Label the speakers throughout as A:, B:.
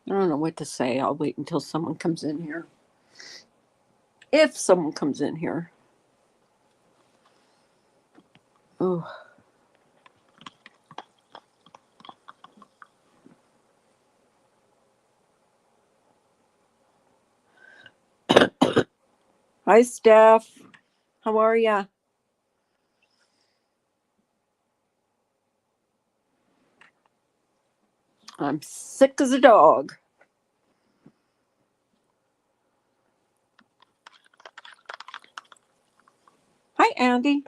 A: I don't know what to say. I'll wait until someone comes in here. If someone comes in here. Oh. Hi, Steph. How are ya? I'm sick as a dog. Hi, Andy.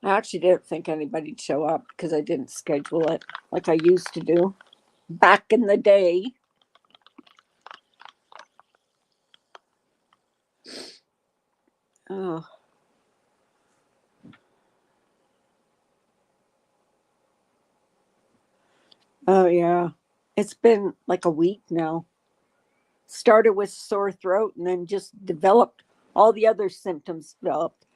A: I actually didn't think anybody'd show up because I didn't schedule it like I used to do back in the day. Oh, oh yeah. It's been like a week now. Started with sore throat and then just developed all the other symptoms developed.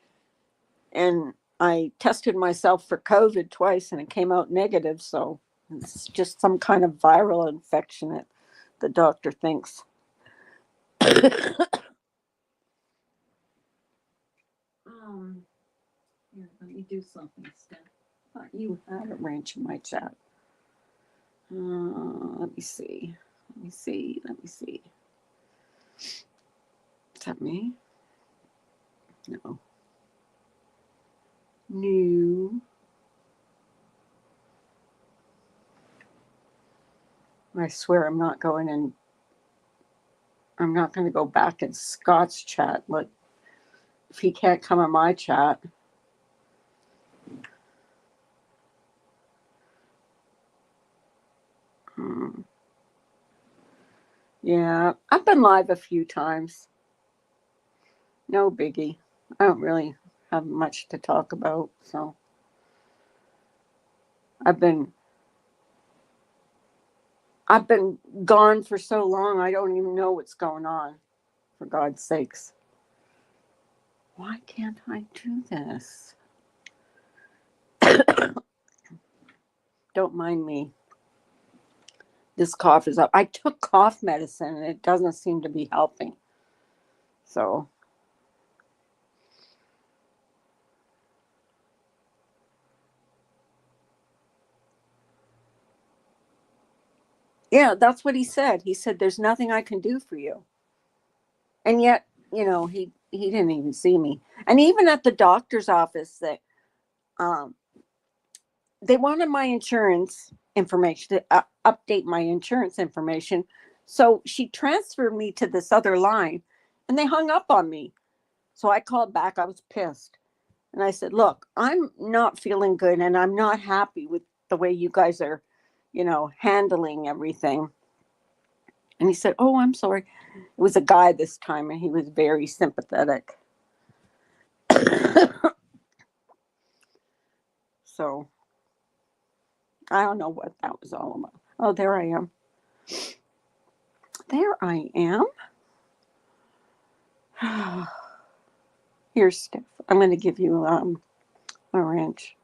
A: And I tested myself for COVID twice and it came out negative. So it's just some kind of viral infection that the doctor thinks. um, Here, let me do something, Steph. I thought you had a ranch in my chat. Let me see. Let me see. Let me see. Is that me? No. No. I swear I'm not going in. I'm not going to go back in Scott's chat. Like, if he can't come in my chat. Hmm. Yeah, I've been live a few times. No biggie. I don't really have much to talk about. So I've been I've been gone for so long. I don't even know what's going on. For God's sakes. Why can't I do this? Don't mind me. This cough is up. I took cough medicine and it doesn't seem to be helping. So, yeah, that's what he said. He said, "There's nothing I can do for you." And yet, he didn't even see me. And even at the doctor's office, um, they wanted my insurance information to update my insurance information. So she transferred me to this other line and they hung up on me. So I called back. I was pissed. And I said, "Look, I'm not feeling good and I'm not happy with the way you guys are, handling everything." And he said, "Oh, I'm sorry." It was a guy this time and he was very sympathetic. So I don't know what that was all about. Oh, there I am. There I am. Here's Steph. I'm going to give you a wrench.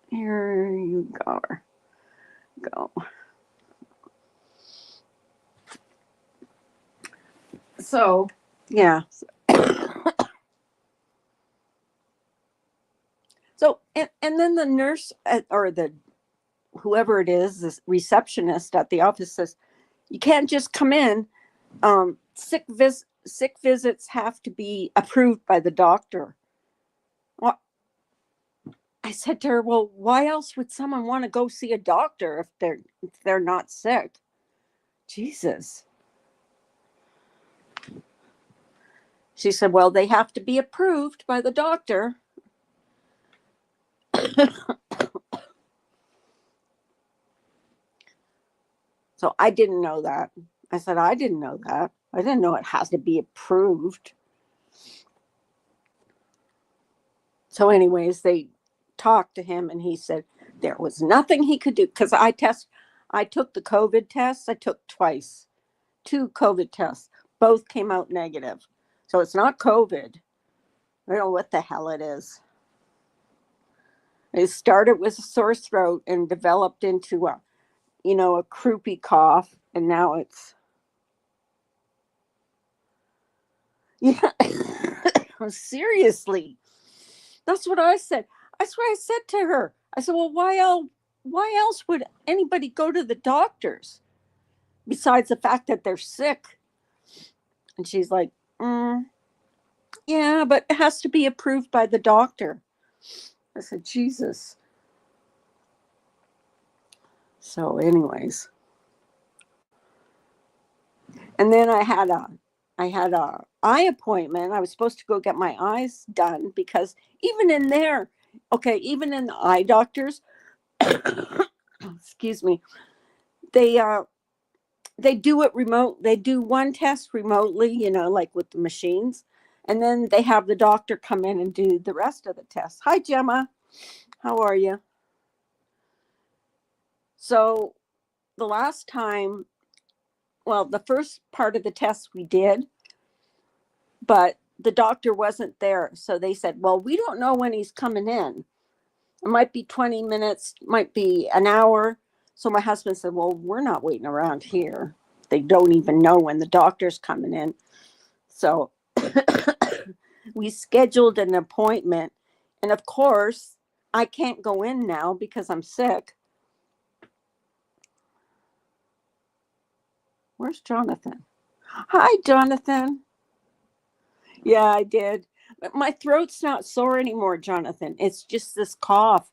A: Here you go. Go. So, yeah. So, and then the nurse or the whoever it is, this receptionist at the office says, "You can't just come in. Sick visits have to be approved by the doctor." Well, I said to her, "Well, why else would someone want to go see a doctor if they're not sick?" Jesus. She said, "Well, they have to be approved by the doctor." So I didn't know that. I said, "I didn't know that. I didn't know it has to be approved." So, anyways, they talked to him and he said there was nothing he could do because I took the COVID test. I took twice, two COVID tests. Both came out negative. So it's not COVID. I don't know what the hell it is. It started with a sore throat and developed into a croupy cough, and now it's yeah. Seriously, that's what I said. That's what I said to her. I said, "Well, why else would anybody go to the doctors besides the fact that they're sick?" And she's like, "Yeah, but it has to be approved by the doctor." I said, "Jesus." So, anyways, and then I had a eye appointment. I was supposed to go get my eyes done because even in there, okay, even in the eye doctors, excuse me, they they do it remote. They do one test remotely, like with the machines, and then they have the doctor come in and do the rest of the tests. Hi, Gemma. How are you? So the last time, well, the first part of the test we did, but the doctor wasn't there. So they said, well, we don't know when he's coming in. It might be 20 minutes, might be an hour. So my husband said, well, we're not waiting around here. They don't even know when the doctor's coming in. So we scheduled an appointment. And of course, I can't go in now because I'm sick. Where's Jonathan? Hi, Jonathan. Yeah, I did. But my throat's not sore anymore, Jonathan. It's just this cough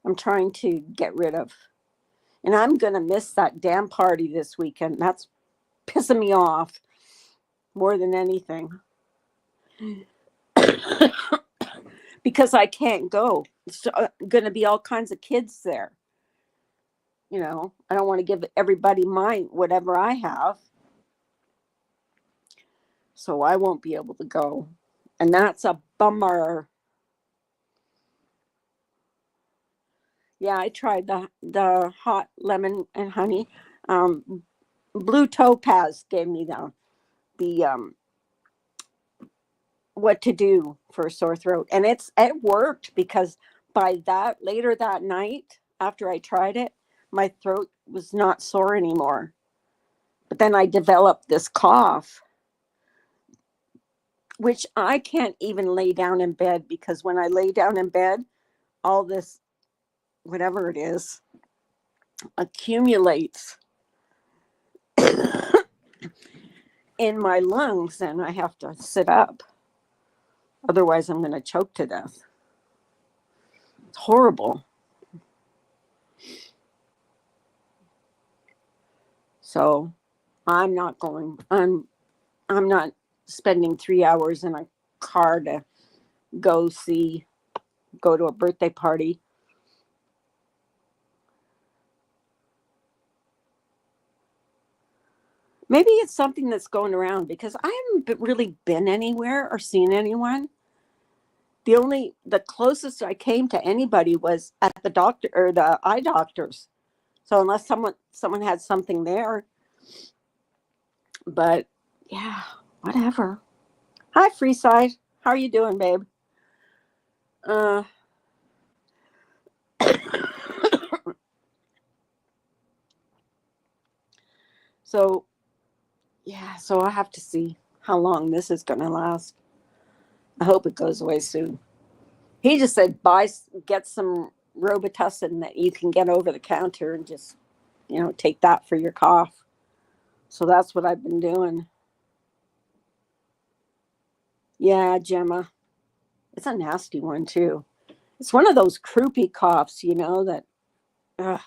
A: I'm trying to get rid of. And I'm going to miss that damn party this weekend. That's pissing me off more than anything. Because I can't go. It's going to be all kinds of kids there. I don't want to give everybody mine, whatever I have. So I won't be able to go. And that's a bummer. Yeah, I tried the hot lemon and honey. Um, Blue Topaz gave me the what to do for a sore throat, and it worked because by that later that night after I tried it, my throat was not sore anymore. But then I developed this cough, which I can't even lay down in bed because when I lay down in bed, all this whatever it is accumulates in my lungs and I have to sit up. Otherwise, I'm going to choke to death. It's horrible. So I'm not going. I'm not spending 3 hours in a car to go go to a birthday party. Maybe it's something that's going around because I haven't really been anywhere or seen anyone. The closest I came to anybody was at the doctor or the eye doctors. So unless someone had something there, but yeah, whatever. Hi, Freeside. How are you doing, babe? Uh, so yeah, so I have to see how long this is going to last. I hope it goes away soon. He just said get some Robitussin that you can get over the counter and just take that for your cough. So that's what I've been doing. Yeah, Gemma, it's a nasty one too. It's one of those croupy coughs, that. Ugh.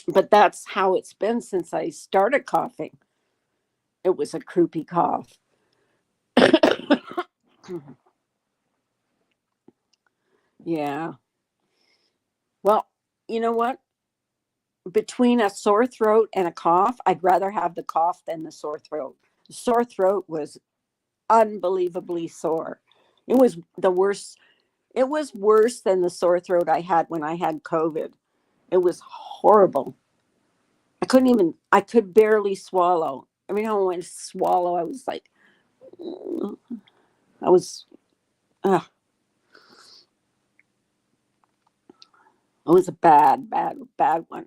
A: But that's how it's been since I started coughing. It was a croupy cough. Yeah. Well, you know what? Between a sore throat and a cough, I'd rather have the cough than the sore throat. The sore throat was unbelievably sore. It was the worst. It was worse than the sore throat I had when I had COVID. It was horrible. I could barely swallow. every time I went to swallow, I was like, I was, uh, it was a bad, bad, bad one.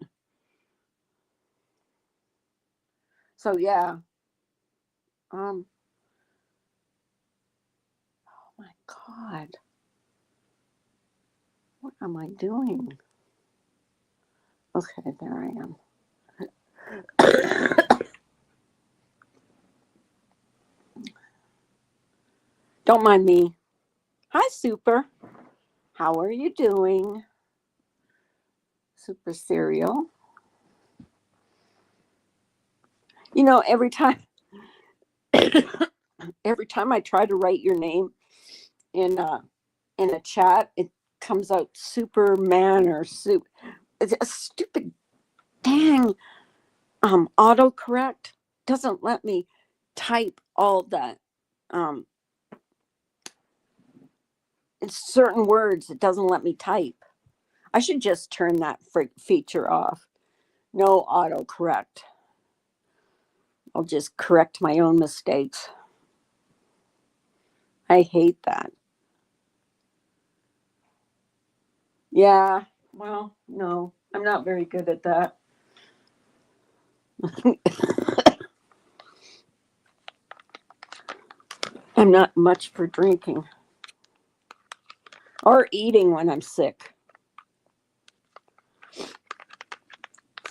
A: So yeah, um, oh my God, what am I doing? Okay, there I am. Don't mind me. Hi, Super. How are you doing? Super Cereal. You know, every time I try to write your name in a chat, it comes out Superman or Soup. It's a stupid dang autocorrect doesn't let me type all the um it's certain words. It doesn't let me type. I should just turn that feature off. No autocorrect. I'll just correct my own mistakes. I hate that. Yeah. Well, no, I'm not very good at that. I'm not much for drinking or eating when I'm sick.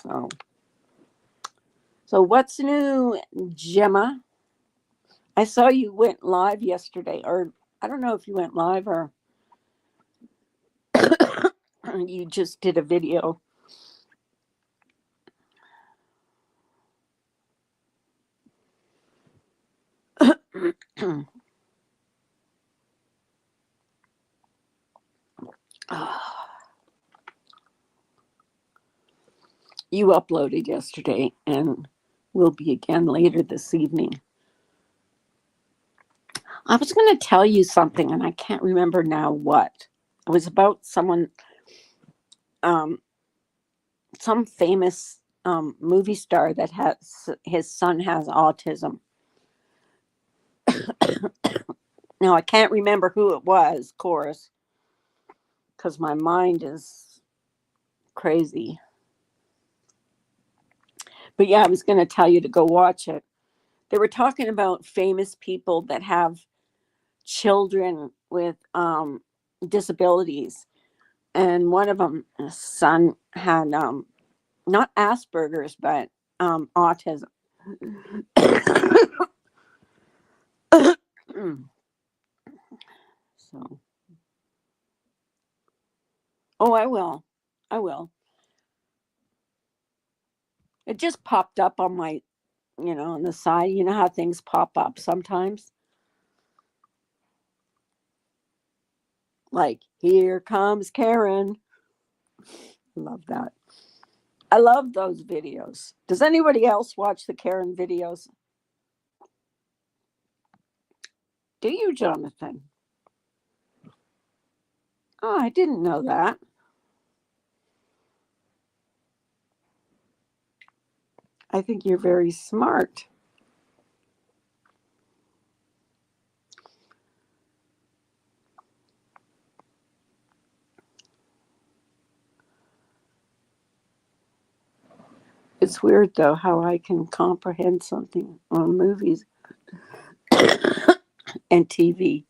A: So, so what's new, Gemma? I saw you went live yesterday, or I don't know if you went live or you just did a video. You uploaded yesterday and will be again later this evening. I was going to tell you something and I can't remember now what. It was about someone, um, some famous movie star that has his son has autism. Now I can't remember who it was, of course, because my mind is crazy. But yeah, I was going to tell you to go watch it. They were talking about famous people that have children with disabilities, and one of them, his son, had not Asperger's but autism. So, oh, I will. It just popped up on my, on the side. You know how things pop up sometimes, like here comes Karen. Love that. I love those videos. Does anybody else watch the Karen videos? Do you, Jonathan? Oh, I didn't know that. I think you're very smart. It's weird, though, how I can comprehend something on movies and TV.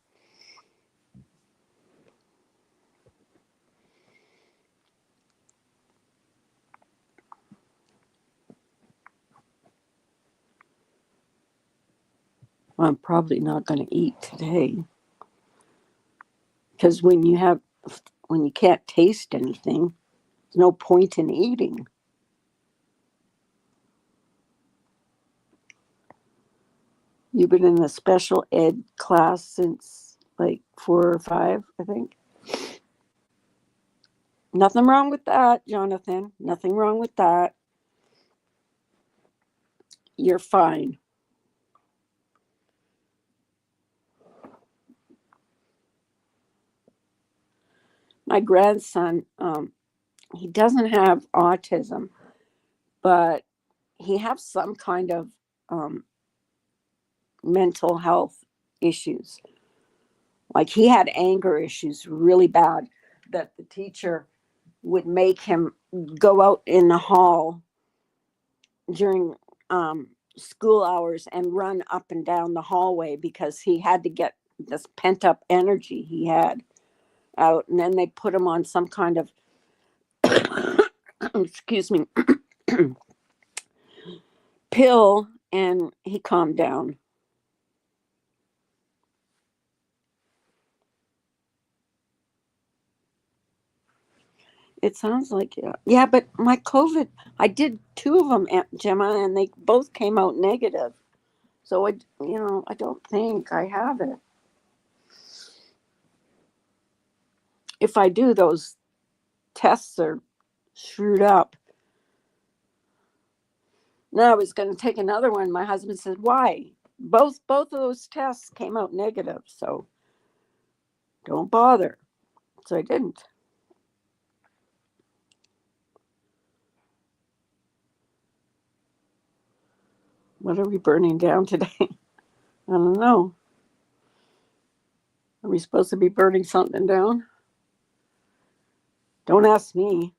A: I'm probably not going to eat today because when you can't taste anything, there's no point in eating. You've been in a special ed class since like 4 or 5, I think. Nothing wrong with that, Jonathan. Nothing wrong with that. You're fine. My grandson, he doesn't have autism, but he has some kind of um, mental health issues. Like he had anger issues really bad that the teacher would make him go out in the hall during school hours and run up and down the hallway because he had to get this pent up energy he had out. And then they put him on some kind of, excuse me, pill, and he calmed down. It sounds like, yeah. Yeah, but my COVID, I did two of them, Gemma, and they both came out negative. So I don't think I have it. If I do, those tests are screwed up. No, I was going to take another one. My husband said, "Why? Both of those tests came out negative, so don't bother." So I didn't. What are we burning down today? I don't know. Are we supposed to be burning something down? Don't ask me.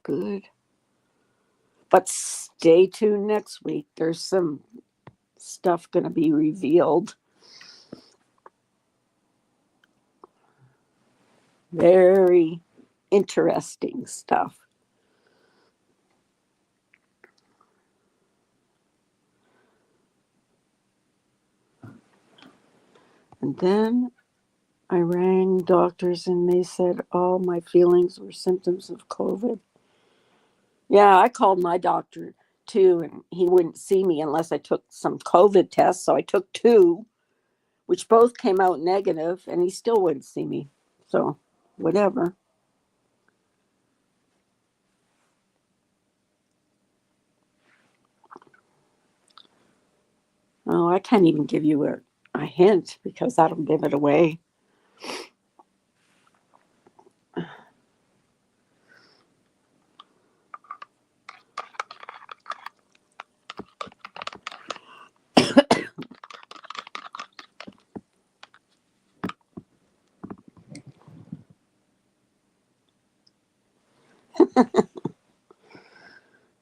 A: Good. But stay tuned next week. There's some stuff going to be revealed. Very interesting stuff. And then I rang doctors and they said all my feelings were symptoms of COVID. Yeah, I called my doctor too, and he wouldn't see me unless I took some COVID tests. So I took two, which both came out negative, and he still wouldn't see me. So, whatever. Oh, I can't even give you a hint because that'll give it away.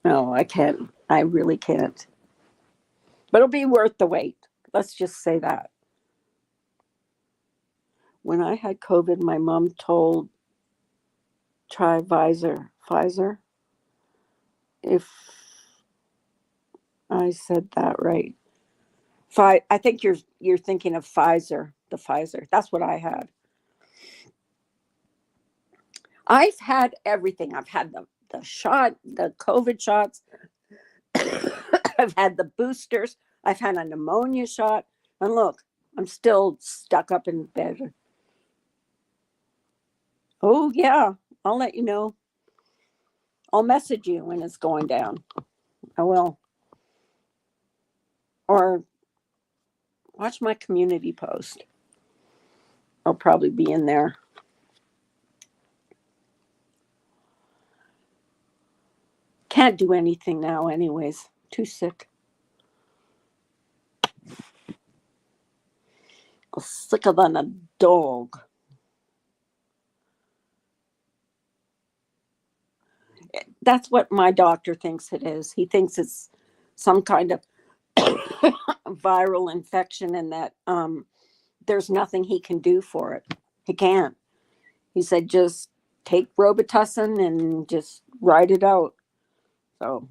A: No, I can't. I really can't. But it'll be worth the wait. Let's just say that. When I had COVID, my mom told try Pfizer, if I said that right. I think you're thinking of Pfizer, the Pfizer. That's what I had. I've had everything. I've had the shot, the COVID shots. I've had the boosters. I've had a pneumonia shot. And look, I'm still stuck up in bed. Oh yeah, I'll let you know. I'll message you when it's going down. I will. Or watch my community post. I'll probably be in there. Can't do anything now, anyways. Too sick. Sicker than a dog. That's what my doctor thinks it is. He thinks it's some kind of viral infection and that there's nothing he can do for it. He can't. He said just take Robitussin and just ride it out. So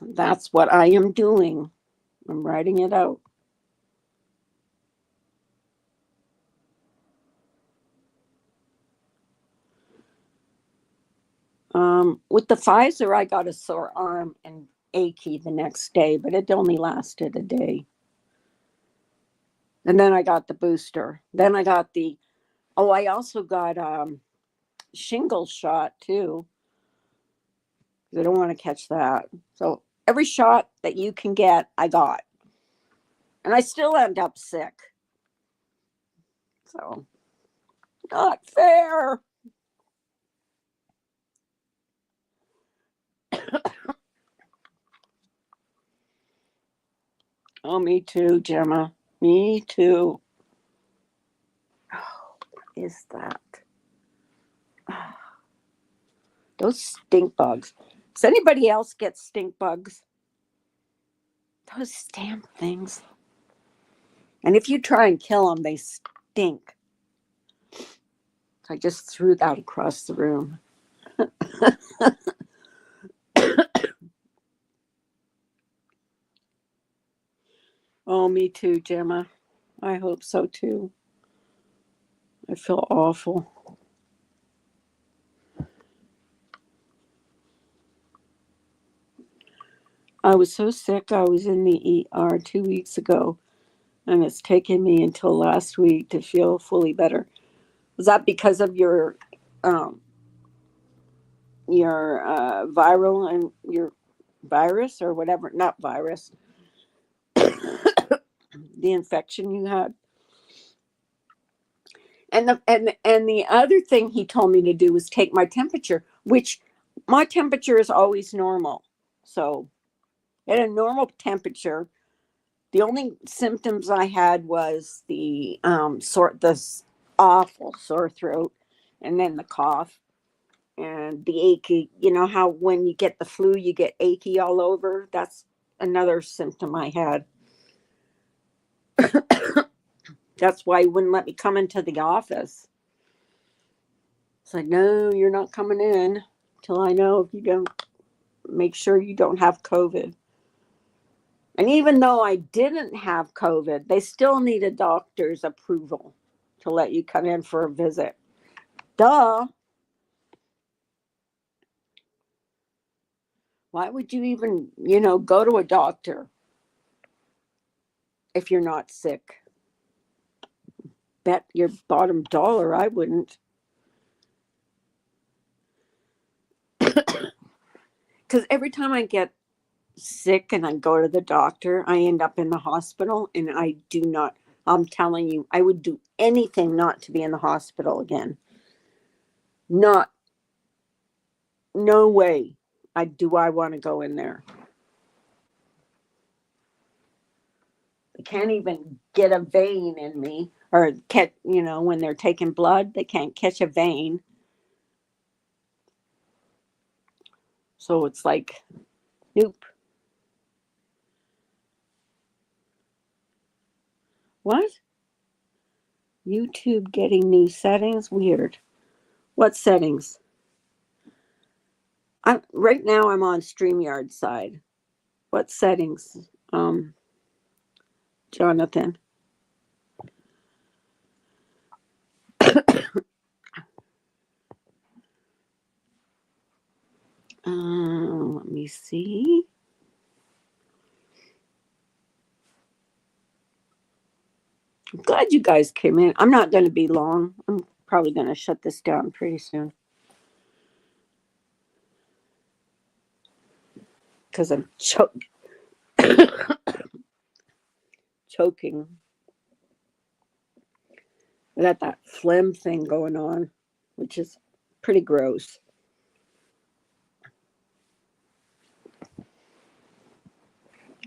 A: that's what I am doing. I'm writing it out. With the Pfizer, I got a sore arm and achy the next day, but it only lasted a day. And then I got the booster. Then I got I also got shingles shot too. I don't want to catch that. So every shot that you can get, I got. And I still end up sick. So, not fair. Oh, me too, Gemma. Me too. Oh, what is that? Those stink bugs. Does anybody else get stink bugs? Those damn things. And if you try and kill them, they stink. So I just threw that across the room. Oh, me too, Gemma. I hope so too. I feel awful. I was so sick. I was in the ER 2 weeks ago, and it's taken me until last week to feel fully better. Was that because of um, your viral and your virus or whatever? Not virus, the infection you had. And the other thing he told me to do was take my temperature, which my temperature is always normal. So at a normal temperature, the only symptoms I had was the awful sore throat, and then the cough and the achy. You know how when you get the flu, you get achy all over. That's another symptom I had. That's why he wouldn't let me come into the office. It's like, no, you're not coming in till I know if you don't make sure you don't have COVID. And even though I didn't have COVID, they still need a doctor's approval to let you come in for a visit. Duh. Why would you even, go to a doctor if you're not sick? Bet your bottom dollar I wouldn't. Because every time I get sick and I go to the doctor, I end up in the hospital, and I do not. I'm telling you, I would do anything not to be in the hospital again. Not, no way. I want to go in there. They can't even get a vein in me, or catch. When they're taking blood, they can't catch a vein. So it's like, nope. What? YouTube getting new settings? Weird. What settings? Right now I'm on StreamYard side. What settings? Jonathan. Let me see. I'm glad you guys came in. I'm not going to be long. I'm probably going to shut this down pretty soon because I'm choking. I got that phlegm thing going on, which is pretty gross.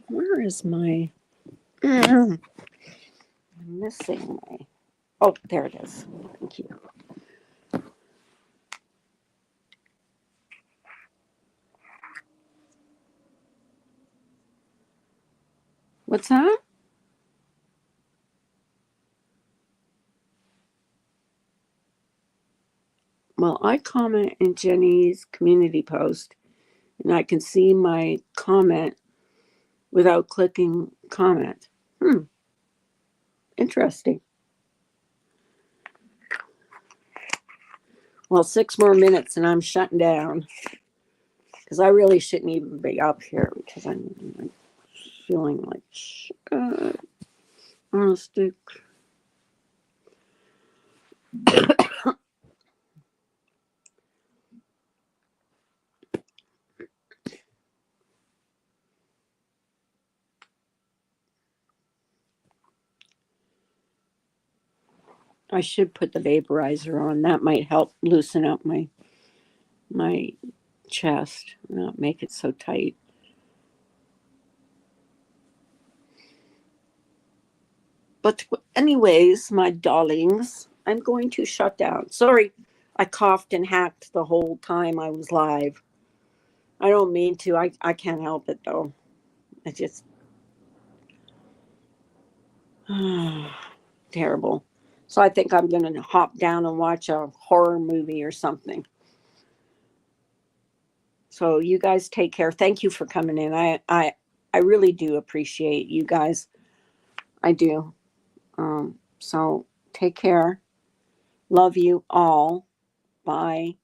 A: Where is my... I'm missing my... Oh, there it is. Thank you. What's that? Well, I comment in Jenny's community post, and I can see my comment without clicking comment. Interesting. Well, 6 more minutes and I'm shutting down because I really shouldn't even be up here because I'm feeling like shit. On a stick. I should put the vaporizer on. That might help loosen up my chest, not make it so tight. But anyways, my darlings, I'm going to shut down. Sorry, I coughed and hacked the whole time I was live. I don't mean to. I can't help it though. I just terrible. So I think I'm going to hop down and watch a horror movie or something. So you guys take care. Thank you for coming in. I really do appreciate you guys. I do. So take care. Love you all. Bye.